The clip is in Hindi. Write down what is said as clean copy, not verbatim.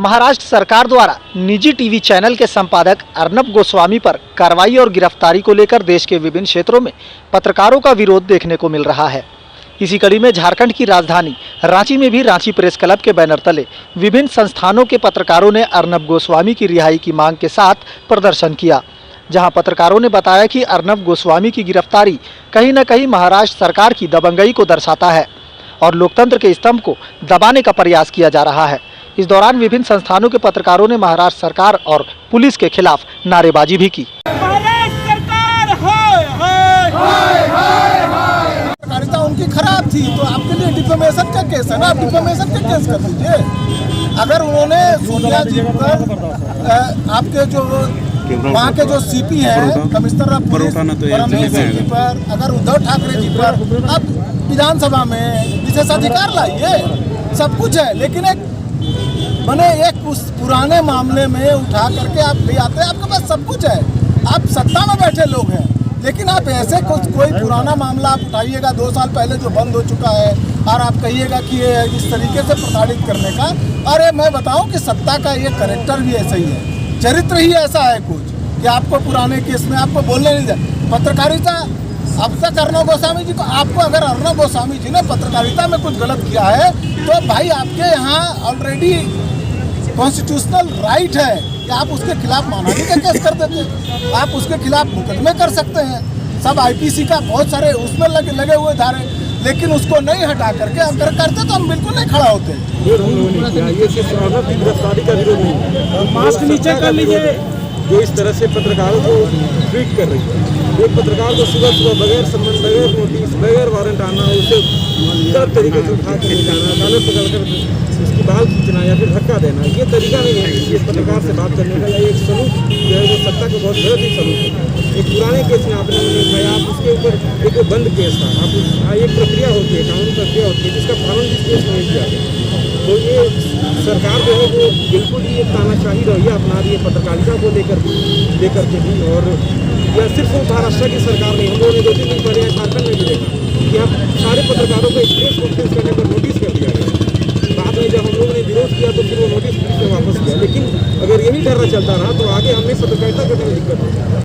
महाराष्ट्र सरकार द्वारा निजी टीवी चैनल के संपादक अर्नब गोस्वामी पर कार्रवाई और गिरफ्तारी को लेकर देश के विभिन्न क्षेत्रों में पत्रकारों का विरोध देखने को मिल रहा है। इसी कड़ी में झारखंड की राजधानी रांची में भी रांची प्रेस क्लब के बैनर तले विभिन्न संस्थानों के पत्रकारों ने अर्नब गोस्वामी की रिहाई की मांग के साथ प्रदर्शन किया, जहां पत्रकारों ने बताया कि अर्नब गोस्वामी की गिरफ्तारी कहीं न कहीं महाराष्ट्र सरकार की दबंगई को दर्शाता है और लोकतंत्र के स्तंभ को दबाने का प्रयास किया जा रहा है। इस दौरान विभिन्न संस्थानों के पत्रकारों ने महाराष्ट्र सरकार और पुलिस के खिलाफ नारेबाजी भी की। पत्रकारिता उनकी खराब थी तो आपके लिए डिफेमेशन का केस है ना, आप डिफेमेशन का केस कर दीजिए। अगर उन्होंने सोनिया जी पर आपके जो वहाँ के जो सीपी हैं कमिश्नर ऑफ पुलिस जी पर, अगर उद्धव ठाकरे जी पर आप विधानसभा में विशेषाधिकार लाइए, सब कुछ है, लेकिन एक उस पुराने मामले में उठा करके आप ले आते हैं। आपके पास सब कुछ है, आप सत्ता में बैठे लोग हैं, लेकिन आप ऐसे कोई पुराना मामला आप उठाइएगा 2 साल पहले जो बंद हो चुका है और आप कहिएगा कि ये इस तरीके से प्रताड़ित करने का। अरे मैं बताऊं कि सत्ता का ये कैरेक्टर भी ऐसा ही है, चरित्र ही ऐसा है कुछ कि आपको पुराने केस में आपको बोलने नहीं जाए। पत्रकारिता अब तक अर्नब गोस्वामी जी को, आपको अगर अर्नब गोस्वामी जी ने पत्रकारिता में कुछ गलत किया है तो भाई आपके यहाँ ऑलरेडी कॉन्स्टिट्यूशनल राइट है कि आप उसके खिलाफ मानहानि का केस कर देते हैं, आप उसके खिलाफ मुकदमे कर सकते हैं। सब आईपीसी का बहुत सारे उसमें लगे हुए धारे, लेकिन उसको नहीं हटा करके अगर करते तो हम बिल्कुल नहीं खड़ा होते। मास्क नीचे कर लीजिए। जो इस तरह से पत्रकारों को ट्रीट कर रही है, एक पत्रकार को सुबह सुबह बगैर सम्मान, बगैर नोटिस, बगैर वारंट आना, उसे गलत तरीके से उठा कर ले जाना, काले पकड़ कर उसकी बाल खींचना या फिर धक्का देना, ये तरीका नहीं है ये पत्रकार से बात करने का। या एक सलूक जो है वो सत्ता का बहुत गलत ही सलूक है। एक पुराने केस में आपने उठाया, आप उसके ऊपर एक बंद केस था, आप एक प्रक्रिया होती है, कानूनी प्रक्रिया होती है, जिसका पालन जिस केस में नहीं किया गया। तो ये सरकार जो है वो बिल्कुल ही एक तानाशाही रवैया अपना रही है पत्रकारिता को लेकर के भी। और यह सिर्फ महाराष्ट्र की सरकार नहीं, हम लोगों ने 2-3 दिन पहले झारखंड में भी देखा कि हम सारे पत्रकारों को एक प्रेस कॉन्फ्रेंस करने पर नोटिस कर दिया गया। बाद में जब हम लोगों ने विरोध किया तो फिर वो नोटिस पुलिस ने वापस किया। लेकिन अगर यही डर चलता रहा तो आगे हमें पत्रकारिता करने में दिक्कत होगी।